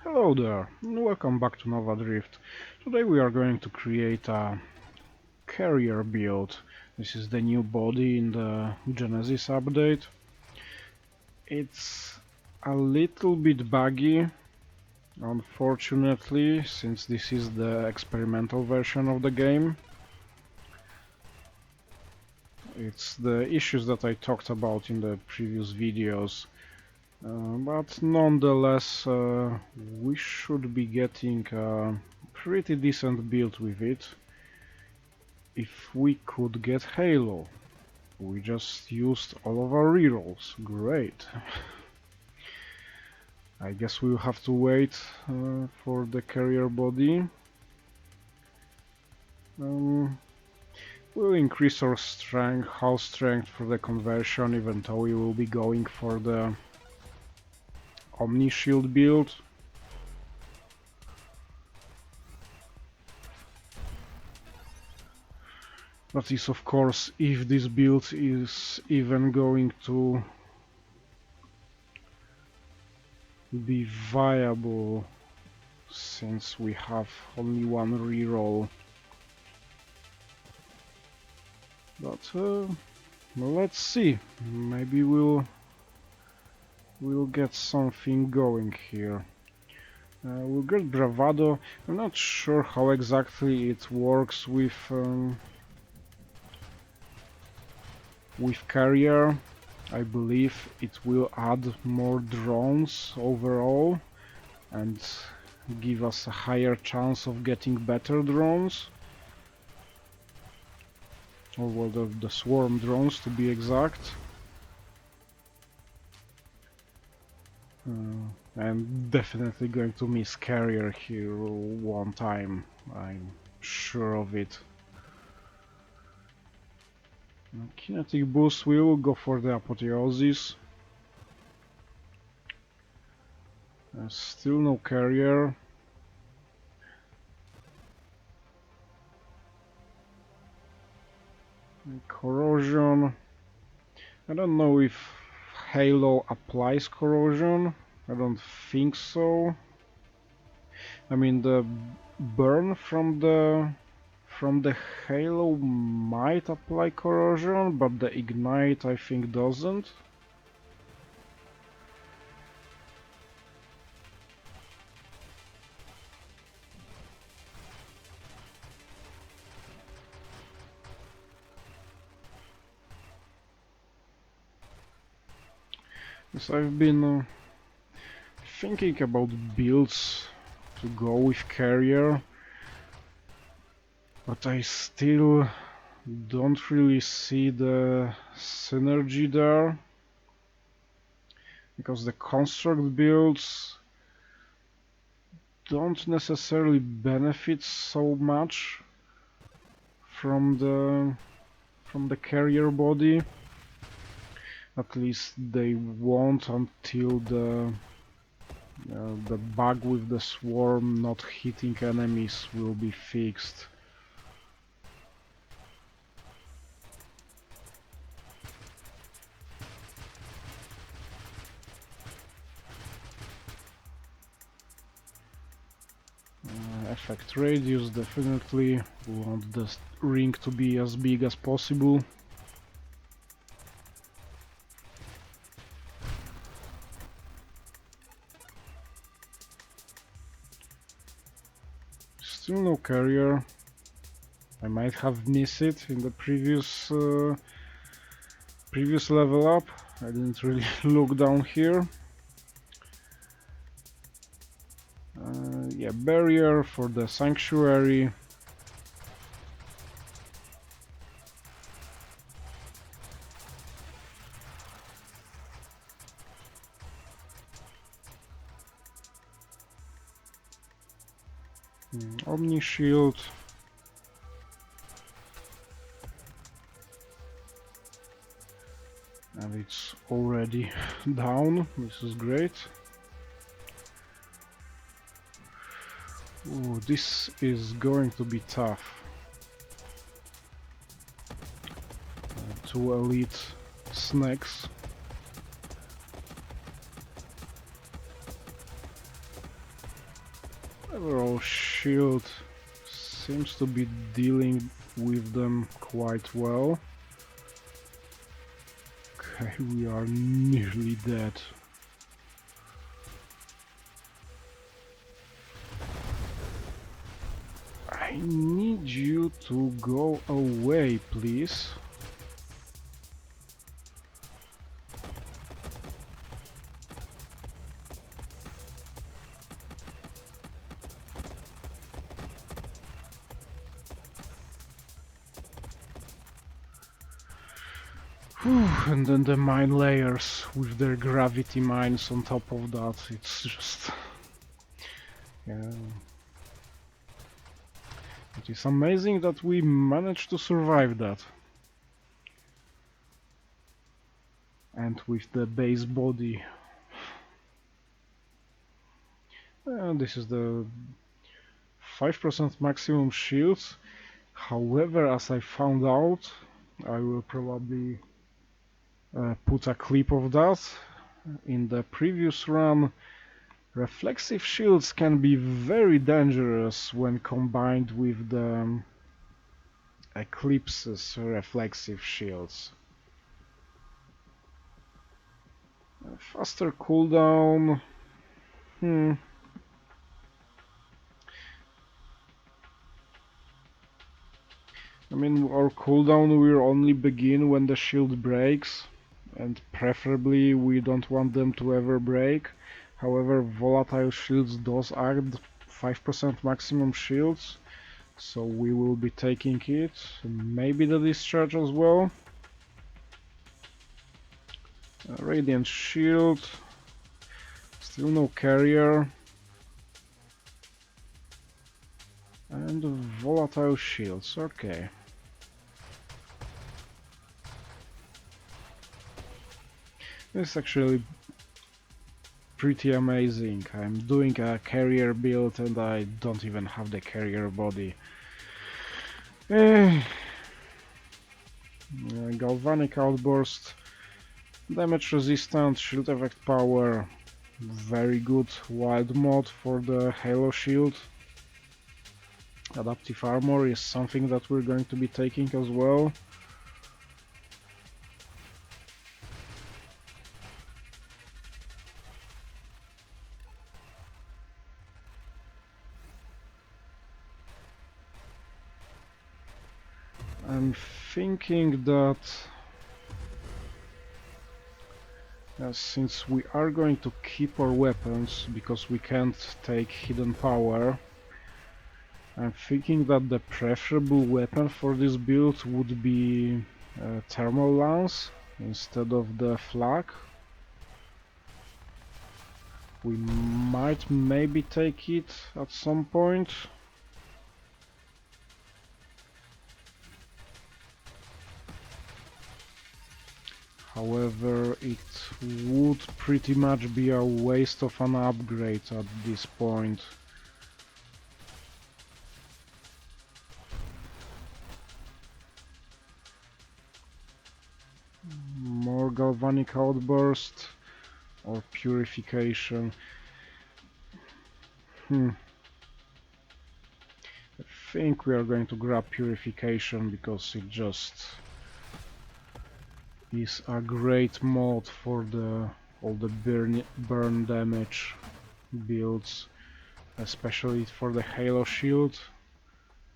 Hello there, and welcome back to Nova Drift. Today we are going to create a carrier build. This is the new body in the Genesis update. It's a little bit buggy, unfortunately, since this is the experimental version of the game. It's the issues that I talked about in the previous videos. But nonetheless, we should be getting a pretty decent build with it. If we could get Halo. We just used all of our rerolls. Great. I guess we'll have to wait for the carrier body. We'll increase our house strength for the conversion, even though we will be going for the Omni Shield build. That is, of course, if this build is even going to be viable, since we have only one reroll. But let's see. Maybe we'll get something going here. We'll get Bravado. I'm not sure how exactly it works with Carrier. I believe it will add more drones overall and give us a higher chance of getting better drones. Or well, the swarm drones to be exact. I'm definitely going to miss Carrier here one time, I'm sure of it. Kinetic boost, we will go for the Apotheosis. Still no Carrier. Corrosion. I don't know if Halo applies corrosion. I don't think so. I mean, the burn from the Halo might apply corrosion, but the ignite I think doesn't. Yes, I've been thinking about builds to go with Carrier, but I still don't really see the synergy there, because the construct builds don't necessarily benefit so much from the carrier body. At least they won't until the bug with the swarm not hitting enemies will be fixed. Effect radius, definitely. We want the ring to be as big as possible. Still no carrier. I might have missed it in the previous level up. I didn't really look down here. Yeah, barrier for the sanctuary. Omni shield. And it's already down. This is great. Ooh, this is going to be tough. Two elite snakes. Overall shield seems to be dealing with them quite well. Okay, we are nearly dead. I need you to go away, please. Whew, and then the mine layers with their gravity mines on top of that, it's just... yeah. It is amazing that we managed to survive that. And with the base body. This is the 5% maximum shields. However, as I found out, I will probably put a clip of that. In the previous run, reflexive shields can be very dangerous when combined with the Eclipse's reflexive shields. Faster cooldown. I mean, our cooldown will only begin when the shield breaks, and preferably we don't want them to ever break. However, volatile shields does add 5% maximum shields, so we will be taking it. Maybe the discharge as well. Radiant shield. Still no carrier. And volatile shields, okay. This is actually pretty amazing. I'm doing a carrier build and I don't even have the carrier body. Galvanic outburst, damage resistant, shield effect power, very good wild mod for the Halo shield. Adaptive armor is something that we're going to be taking as well. I'm thinking that since we are going to keep our weapons because we can't take hidden power, I'm thinking that the preferable weapon for this build would be thermal lance instead of the flak. We might maybe take it at some point. However, it would pretty much be a waste of an upgrade at this point. More galvanic outburst or purification. I think we are going to grab purification because it just is a great mod for all the burn damage builds, especially for the Halo shield,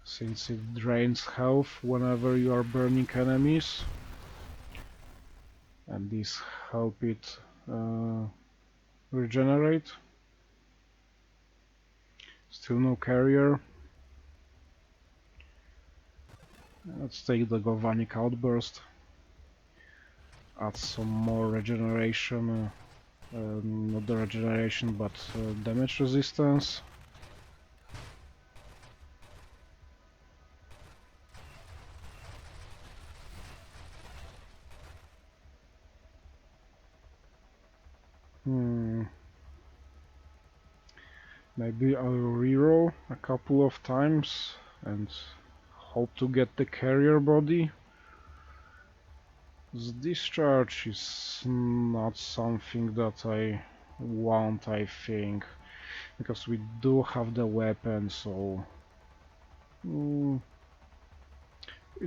since it drains health whenever you are burning enemies, and these help it regenerate. Still no carrier. Let's take the galvanic outburst. Add some more regeneration, not the regeneration, but damage resistance. Maybe I'll reroll a couple of times and hope to get the carrier body. The discharge is not something that I want, I think. because we do have the weapon, so we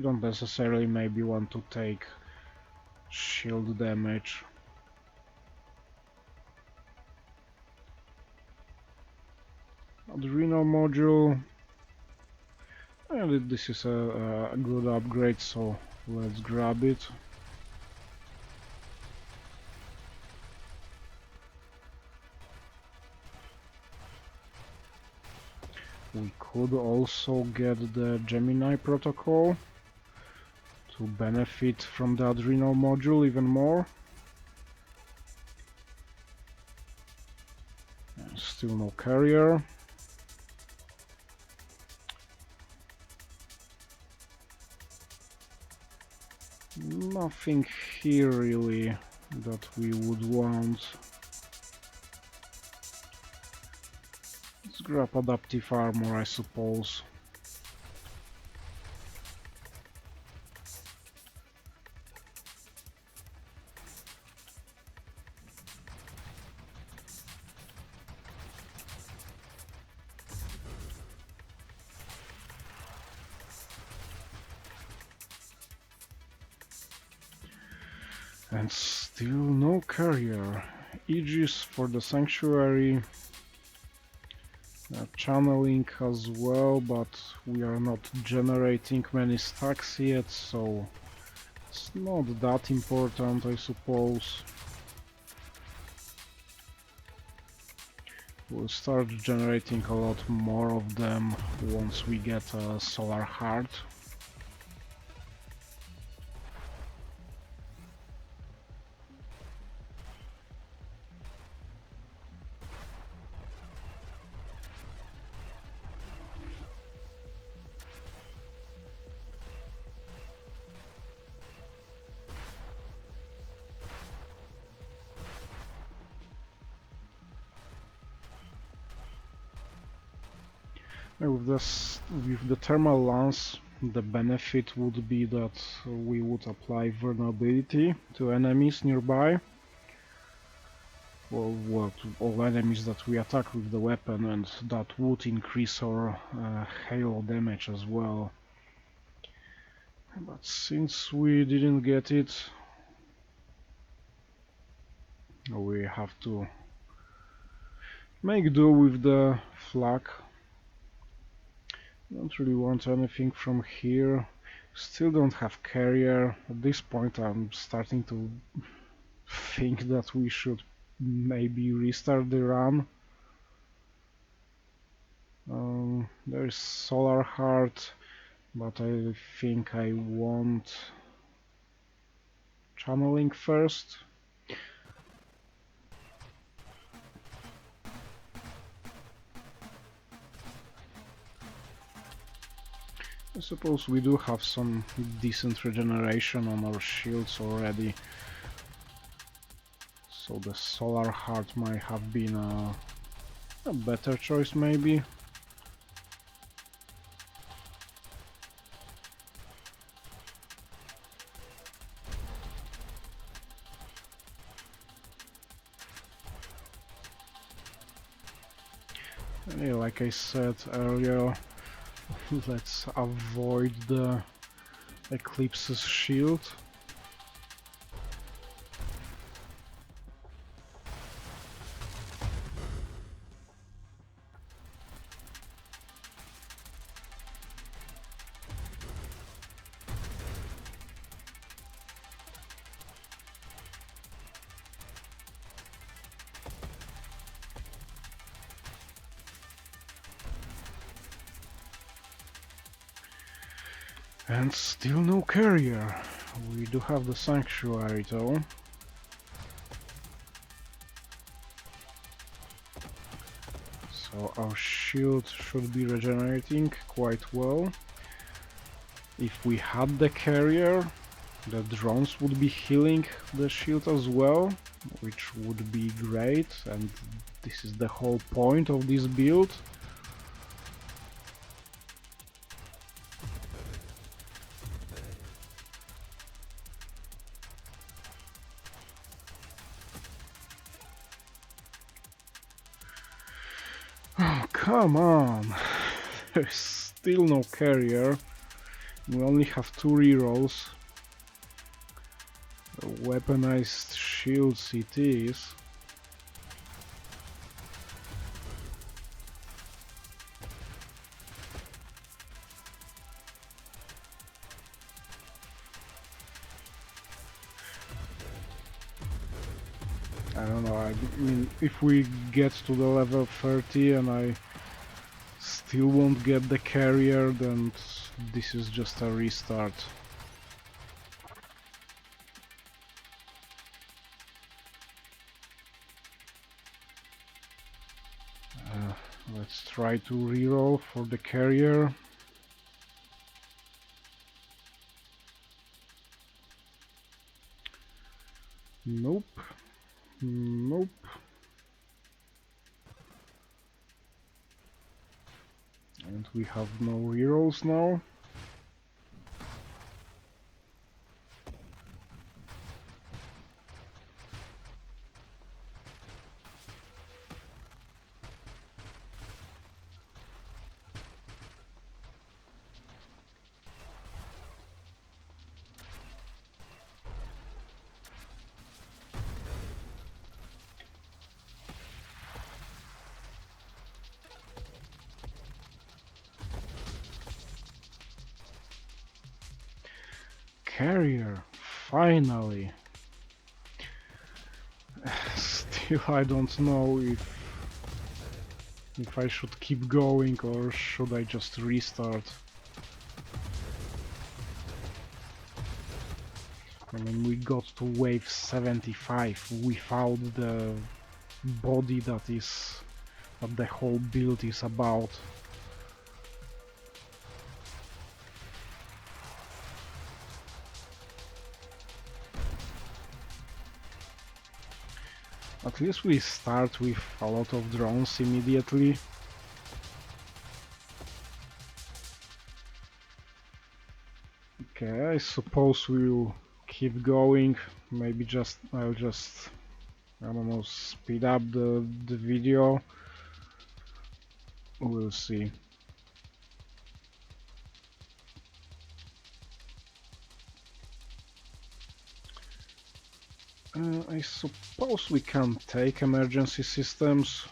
don't necessarily maybe want to take shield damage. Adrenal module, and this is a good upgrade, so let's grab it. We could also get the Gemini protocol to benefit from the adrenal module even more. Still no carrier. Nothing here really that we would want. Let's grab adaptive armor, I suppose. And still no carrier. Aegis for the sanctuary. Channeling as well, but we are not generating many stacks yet, so it's not that important, I suppose. We'll start generating a lot more of them once we get a solar heart. With the thermal lance, the benefit would be that we would apply vulnerability to enemies nearby. Well, to all enemies that we attack with the weapon, and that would increase our halo damage as well. But since we didn't get it, we have to make do with the flak. Don't really want anything from here. Still don't have carrier. At this point I'm starting to think that we should maybe restart the run. There is solar heart, but I think I want channeling first. I suppose we do have some decent regeneration on our shields already, so the solar heart might have been a better choice maybe. Yeah, like I said earlier, let's avoid the Eclipse's shield. And still no carrier. We do have the sanctuary though. So our shield should be regenerating quite well. If we had the carrier, the drones would be healing the shield as well, which would be great, and this is the whole point of this build. Come on! There's still no carrier. We only have 2 rerolls. Weaponized shields it is. I don't know, I mean, if we get to the level 30 and I still won't get the carrier, then this is just a restart. Let's try to reroll for the carrier. Nope. Nope. And we have no rerolls now. Carrier, finally. Still, I don't know if I should keep going or should I just restart. I mean, we got to wave 75 without the body that the whole build is about. At least we start with a lot of drones immediately. Okay, I suppose we'll keep going. Maybe I'll just, I don't know, speed up the video. We'll see. I suppose we can take emergency systems,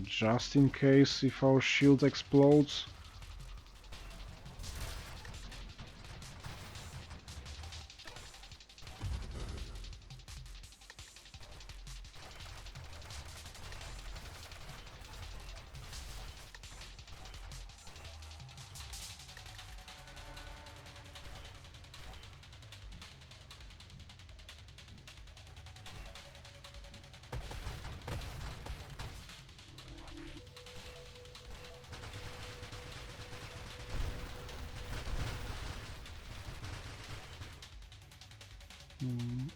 just in case if our shield explodes.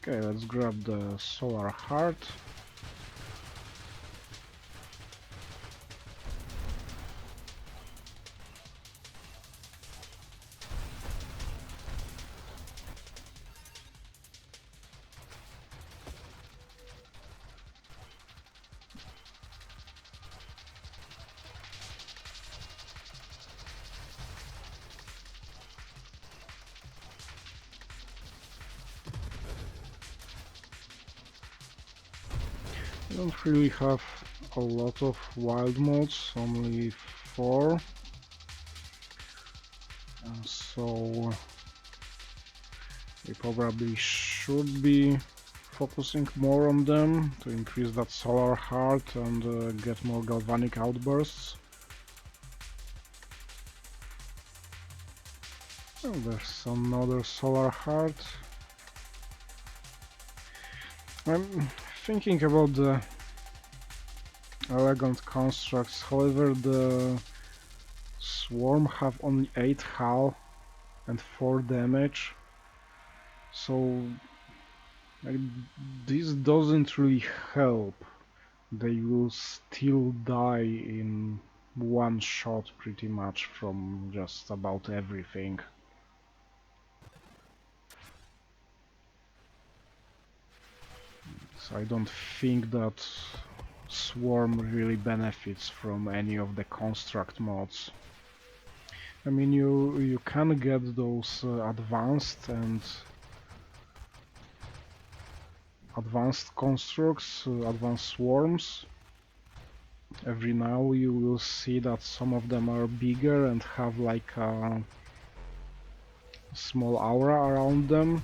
Okay, let's grab the solar heart. I don't really have a lot of wild modes, only 4. So we probably should be focusing more on them to increase that solar heart and get more galvanic outbursts. Oh, there's another solar heart. I'm thinking about the elegant constructs, however the swarm have only 8 hull and 4 damage, so this doesn't really help. They will still die in one shot pretty much from just about everything. So I don't think that Swarm really benefits from any of the construct mods. I mean, you can get those advanced constructs, advanced swarms. Every now you will see that some of them are bigger and have like a small aura around them.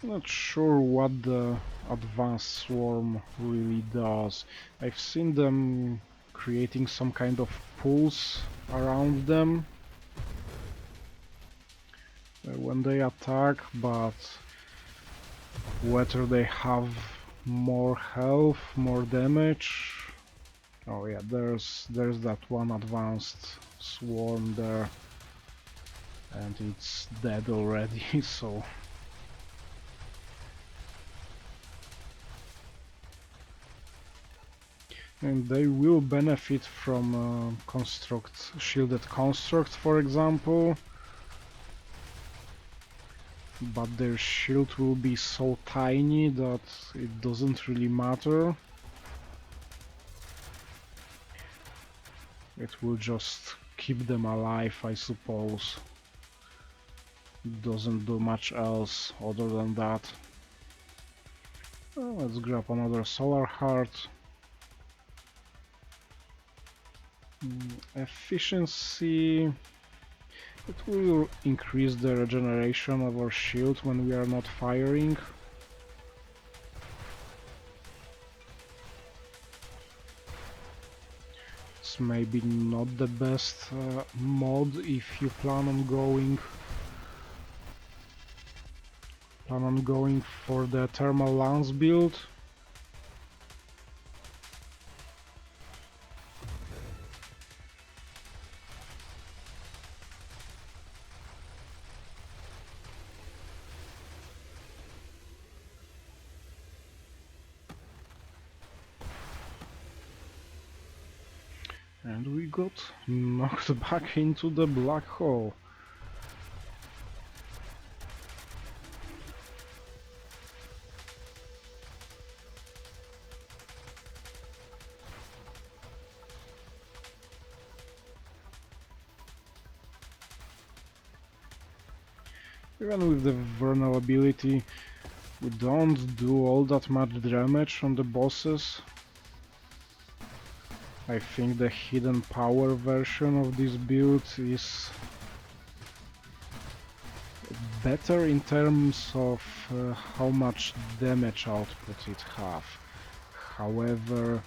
Not sure what the advanced swarm really does. I've seen them creating some kind of pulse around them when they attack, but whether they have more health, more damage. Oh yeah, there's that one advanced swarm there, and it's dead already, so and they will benefit from shielded constructs, for example, but their shield will be so tiny that it doesn't really matter. It will just keep them alive, I suppose. It doesn't do much else other than that. Let's grab another solar heart. Efficiency. It will increase the regeneration of our shield when we are not firing. It's maybe not the best mod if you plan on going for the thermal lance build. And we got knocked back into the black hole. Even with the vulnerability, we don't do all that much damage on the bosses. I think the hidden power version of this build is better in terms of how much damage output it has. However,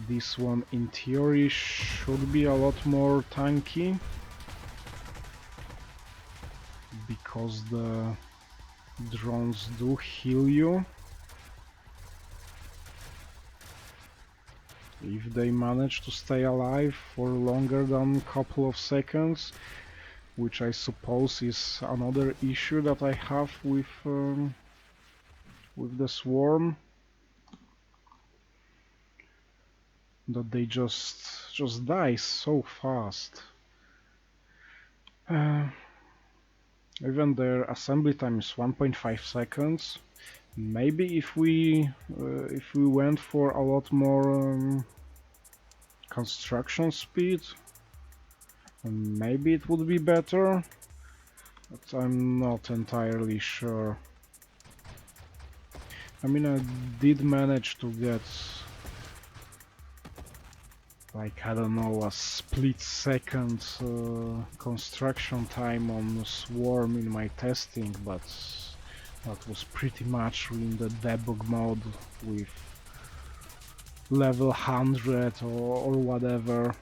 this one in theory should be a lot more tanky, because the drones do heal you if they manage to stay alive for longer than a couple of seconds, which I suppose is another issue that I have with the swarm, that they just die so fast. Even their assembly time is 1.5 seconds. Maybe if we went for a lot more construction speed, maybe it would be better, but I'm not entirely sure. I mean, I did manage to get, like, I don't know, a split-second construction time on Swarm in my testing, but that was pretty much in the debug mode with level 100 or whatever,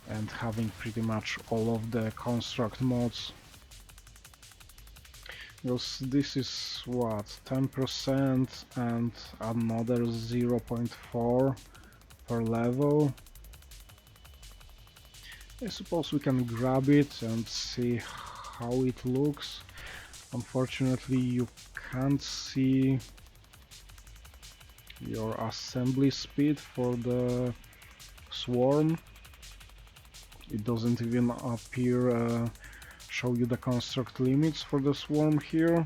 and having pretty much all of the construct mods. Because this is what, 10% and another 0.4 per level. I suppose we can grab it and see how it looks. Unfortunately, you can't see your assembly speed for the swarm. It doesn't even appear, show you the construct limits for the swarm here.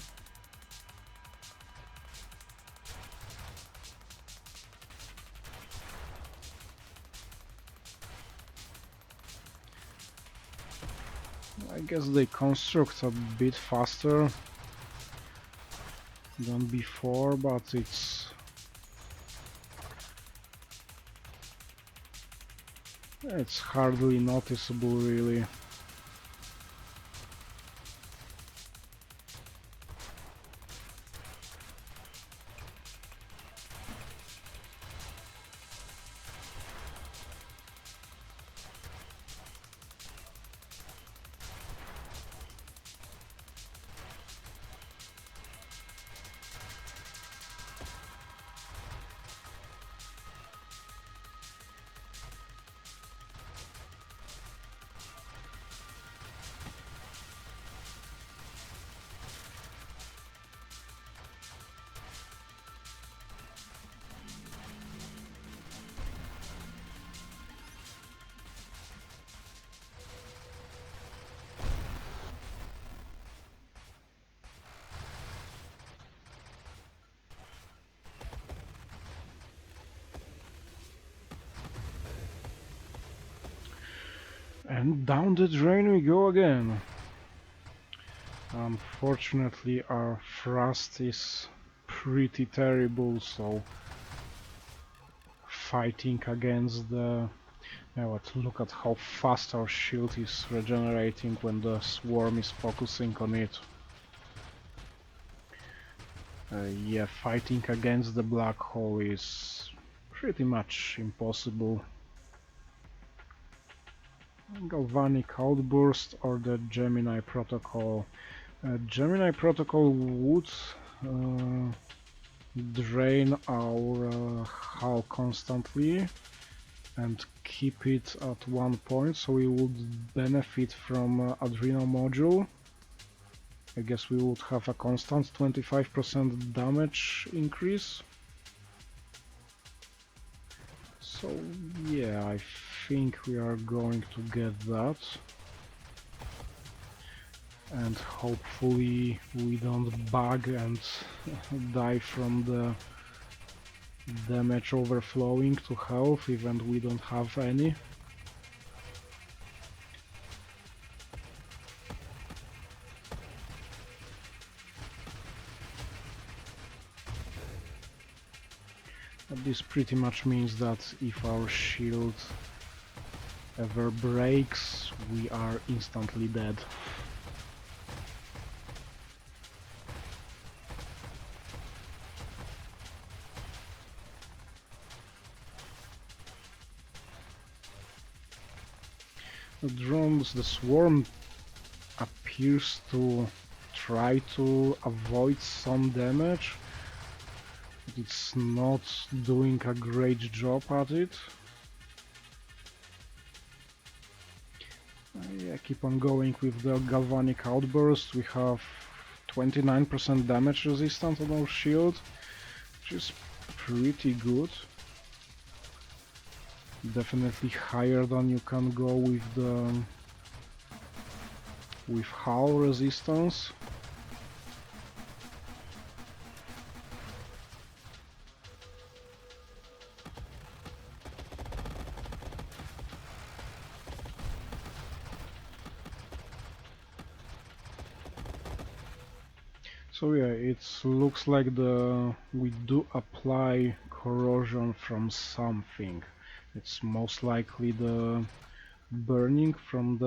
I guess they construct a bit faster than before, but it's hardly noticeable, really. And down the drain we go again. Unfortunately, our thrust is pretty terrible, so fighting against the... look at how fast our shield is regenerating when the swarm is focusing on it. Yeah, fighting against the black hole is pretty much impossible. Galvanic Outburst or the Gemini Protocol. Gemini Protocol would drain our hull constantly and keep it at one point, so we would benefit from Adrenal Module. I guess we would have a constant 25% damage increase. So yeah, I think we are going to get that. And hopefully we don't bug and die from the damage overflowing to health, even we don't have any. But this pretty much means that if our shield ever breaks, we are instantly dead. The swarm appears to try to avoid some damage, but it's not doing a great job at it. Yeah, keep on going with the Galvanic Outburst. We have 29% damage resistance on our shield, which is pretty good. Definitely higher than you can go with hull resistance. So yeah, it looks like we do apply corrosion from something. It's most likely the burning from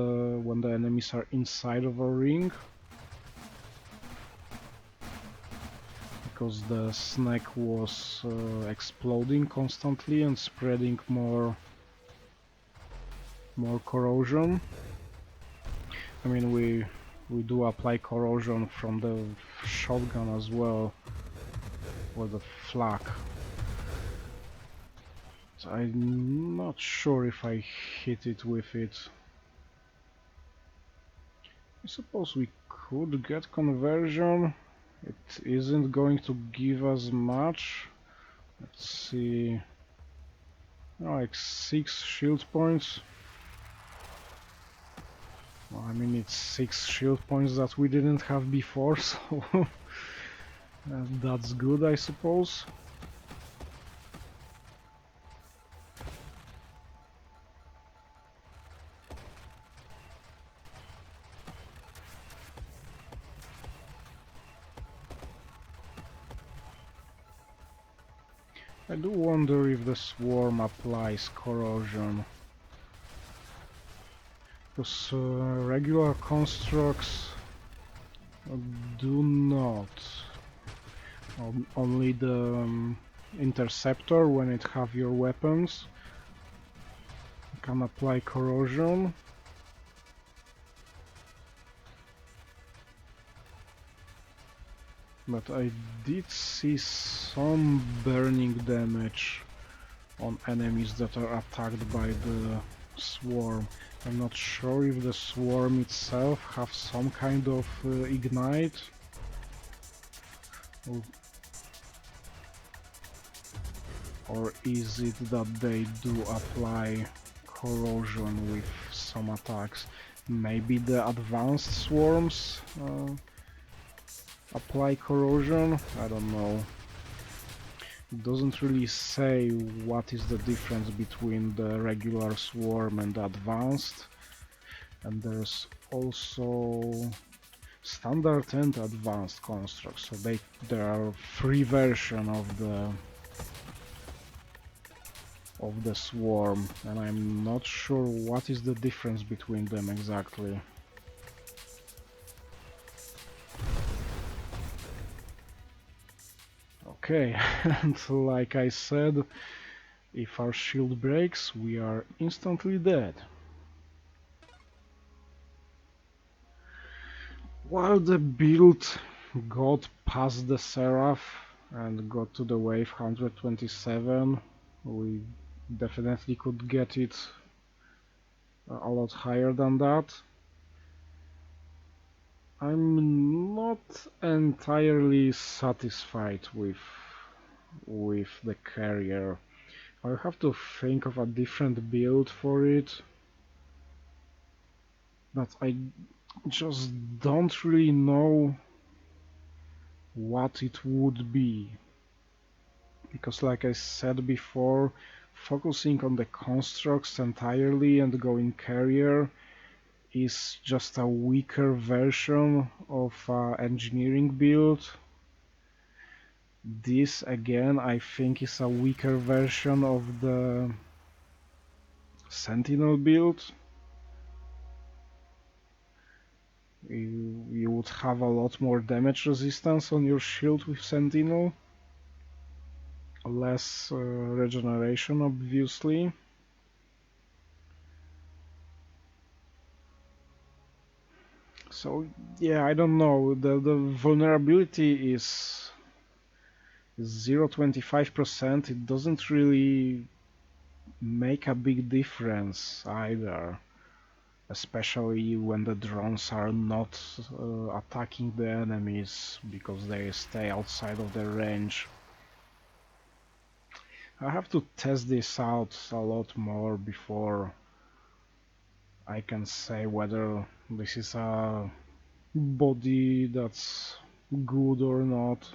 when the enemies are inside of a ring, because the snack was exploding constantly and spreading more corrosion. I mean, we do apply corrosion from the shotgun as well, or the flak. So I'm not sure if I hit it with it. I suppose we could get conversion. It isn't going to give us much. Let's see. Like 6 shield points. I mean, it's 6 shield points that we didn't have before, so that's good, I suppose. I do wonder if the swarm applies corrosion, because regular constructs do not. Only the interceptor, when it have your weapons, can apply corrosion. But I did see some burning damage on enemies that are attacked by the swarm. I'm not sure if the swarm itself have some kind of ignite. Or is it that they do apply corrosion with some attacks? Maybe the advanced swarms apply corrosion? I don't know. It doesn't really say what is the difference between the regular swarm and the advanced. And there's also standard and advanced constructs, so there are free version of the swarm, and I'm not sure what is the difference between them exactly. Okay, and like I said, if our shield breaks, we are instantly dead. While the build got past the Seraph and got to the wave 127, we definitely could get it a lot higher than that. I'm not entirely satisfied with the carrier. I have to think of a different build for it, but I just don't really know what it would be. Because like I said before, focusing on the constructs entirely and going carrier is just a weaker version of engineering build. This again I think is a weaker version of the Sentinel build. You would have a lot more damage resistance on your shield with Sentinel. Less regeneration, obviously. So yeah, I don't know. The vulnerability is 0.25%. It doesn't really make a big difference either, especially when the drones are not attacking the enemies because they stay outside of their range. I have to test this out a lot more before I can say whether this is a body that's good or not.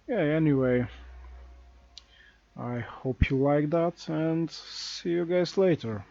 Yeah, anyway, I hope you like that and see you guys later.